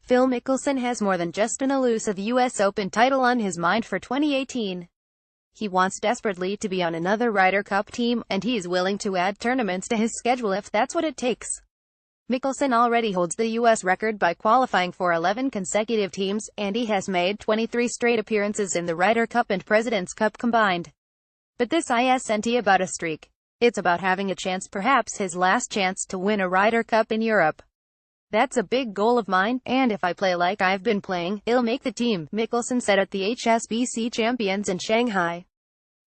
Phil Mickelson has more than just an elusive US Open title on his mind for 2018. He wants desperately to be on another Ryder Cup team, and he's willing to add tournaments to his schedule if that's what it takes. Mickelson already holds the U.S. record by qualifying for 11 consecutive teams, and he has made 23 straight appearances in the Ryder Cup and President's Cup combined. But this isn't about a streak. It's about having a chance, perhaps his last chance, to win a Ryder Cup in Europe. That's a big goal of mine, and if I play like I've been playing, I'll make the team, Mickelson said at the HSBC Champions in Shanghai.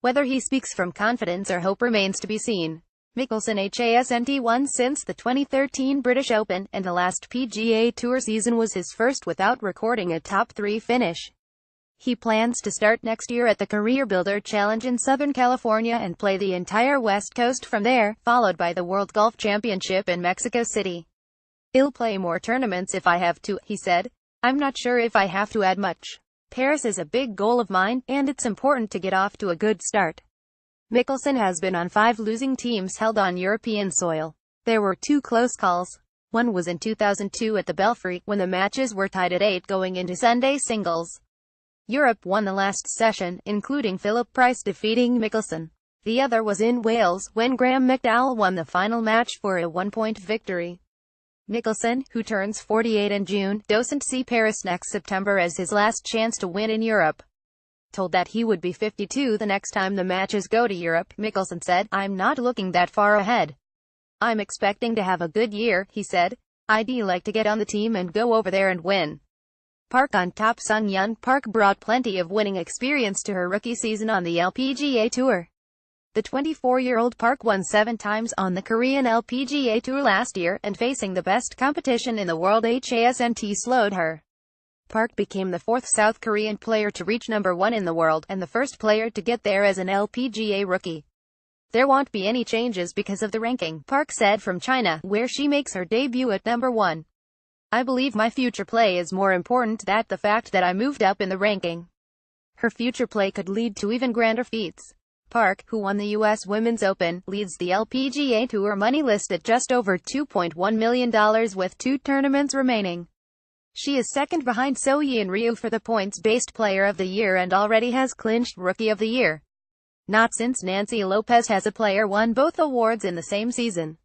Whether he speaks from confidence or hope remains to be seen. Mickelson hasn't won since the 2013 British Open, and the last PGA Tour season was his first without recording a top 3 finish. He plans to start next year at the Career Builder Challenge in Southern California and play the entire West Coast from there, followed by the World Golf Championship in Mexico City. "I'll play more tournaments if I have to," he said. "I'm not sure if I have to add much. Paris is a big goal of mine, and it's important to get off to a good start." Mickelson has been on 5 losing teams held on European soil. There were 2 close calls. One was in 2002 at the Belfry, when the matches were tied at 8 going into Sunday singles. Europe won the last session, including Philip Price defeating Mickelson. The other was in Wales, when Graham McDowell won the final match for a 1-point victory. Mickelson, who turns 48 in June, doesn't see Paris next September as his last chance to win in Europe. Told that he would be 52 the next time the matches go to Europe, Mickelson said, "I'm not looking that far ahead. I'm expecting to have a good year," he said. "I'd like to get on the team and go over there and win." Park on top. Sung Hyun Park brought plenty of winning experience to her rookie season on the LPGA Tour. The 24-year-old Park won 7 times on the Korean LPGA Tour last year, and facing the best competition in the world hasn't slowed her. Park became the 4th South Korean player to reach number 1 in the world, and the first player to get there as an LPGA rookie. "There won't be any changes because of the ranking," Park said from China, where she makes her debut at number 1. "I believe my future play is more important than the fact that I moved up in the ranking. Her future play could lead to even grander feats." Park, who won the U.S. Women's Open, leads the LPGA Tour money list at just over $2.1 million with 2 tournaments remaining. She is second behind So-Yeon Ryu for the points-based Player of the Year and already has clinched Rookie of the Year. Not since Nancy Lopez has a player won both awards in the same season.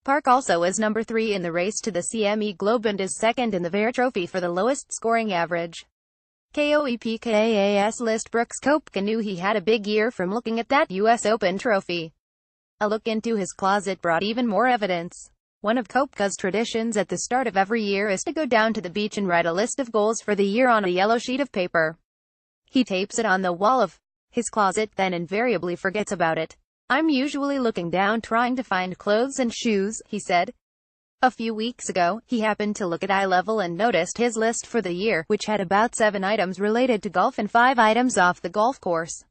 Park also is number 3 in the race to the CME Globe and is second in the Bear Trophy for the lowest scoring average. KOEPKAS list. Brooks Koepka knew he had a big year from looking at that U.S. Open trophy. A look into his closet brought even more evidence. One of Koepka's traditions at the start of every year is to go down to the beach and write a list of goals for the year on a yellow sheet of paper. He tapes it on the wall of his closet, then invariably forgets about it. "I'm usually looking down trying to find clothes and shoes," he said. A few weeks ago, he happened to look at eye level and noticed his list for the year, which had about 7 items related to golf and 5 items off the golf course.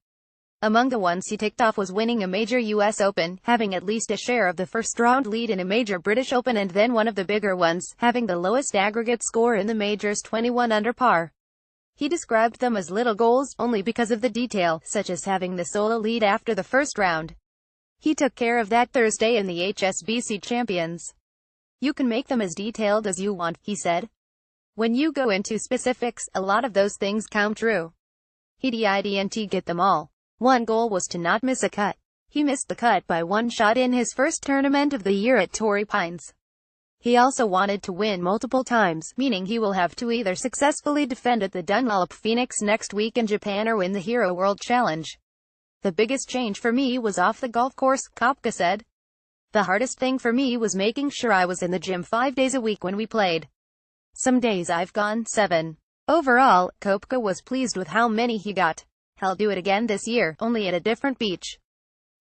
Among the ones he ticked off was winning a major U.S. Open, having at least a share of the first-round lead in a major British Open, and then one of the bigger ones, having the lowest aggregate score in the majors, 21 under par. He described them as little goals, only because of the detail, such as having the solo lead after the first round. He took care of that Thursday in the HSBC Champions. "You can make them as detailed as you want," he said. "When you go into specifics, a lot of those things come true. He didn't get them all. One goal was to not miss a cut. He missed the cut by 1 shot in his first tournament of the year at Torrey Pines. He also wanted to win multiple times, meaning he will have to either successfully defend at the Dunlop Phoenix next week in Japan or win the Hero World Challenge. The biggest change for me was off the golf course," Koepka said. "The hardest thing for me was making sure I was in the gym 5 days a week when we played. Some days I've gone 7. Overall, Koepka was pleased with how many he got. He'll do it again this year, only at a different beach."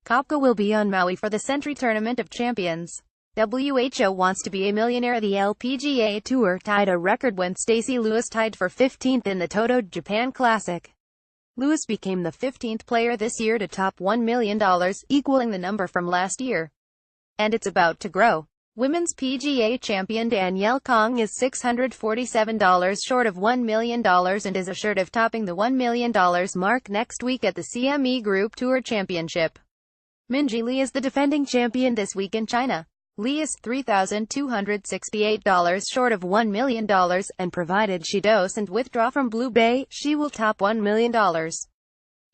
Koepka will be on Maui for the Century Tournament of Champions. WHO wants to be a millionaire. The LPGA Tour tied a record when Stacey Lewis tied for 15th in the Toto Japan Classic. Lewis became the 15th player this year to top $1 million, equaling the number from last year. And it's about to grow. Women's PGA champion Danielle Kong is $647 short of $1 million and is assured of topping the $1 million mark next week at the CME Group Tour Championship. Minjee Lee is the defending champion this week in China. Lee is $3,268 short of $1 million, and provided she doesn't withdraw from Blue Bay, she will top $1 million.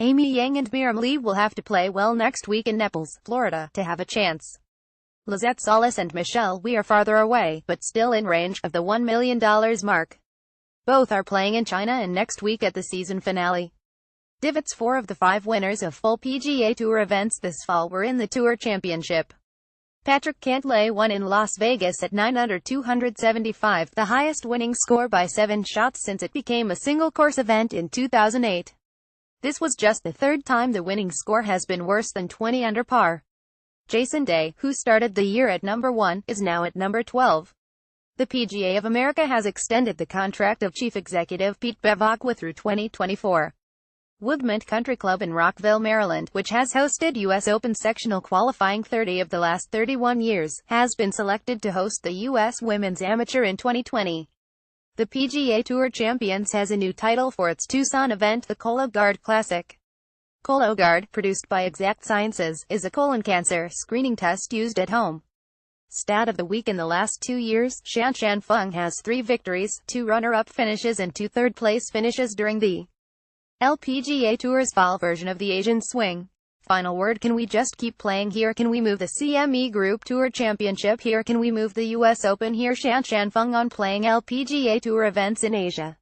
Amy Yang and Miriam Lee will have to play well next week in Naples, Florida, to have a chance. Lizette Solis and Michelle Wie are farther away, but still in range of the $1 million mark. Both are playing in China and next week at the season finale. Divots. 4 of the 5 winners of full PGA Tour events this fall were in the Tour Championship. Patrick Cantlay won in Las Vegas at 9 under 275, the highest winning score by 7 shots since it became a single-course event in 2008. This was just the 3rd time the winning score has been worse than 20 under par. Jason Day, who started the year at number 1, is now at number 12. The PGA of America has extended the contract of Chief Executive Pete Bevacqua through 2024. Woodmont Country Club in Rockville, Maryland, which has hosted U.S. Open sectional qualifying 30 of the last 31 years, has been selected to host the U.S. Women's Amateur in 2020. The PGA Tour Champions has a new title for its Tucson event, the Cologuard Classic. Cologuard, produced by Exact Sciences, is a colon cancer screening test used at home. Stat of the week: in the last 2 years, Shan Feng has 3 victories, 2 runner-up finishes and 2 third-place finishes during the LPGA Tour's fall version of the Asian Swing. Final word: can we just keep playing here? Can we move the CME Group Tour Championship here? Can we move the US Open here? Shan Feng on playing LPGA Tour events in Asia.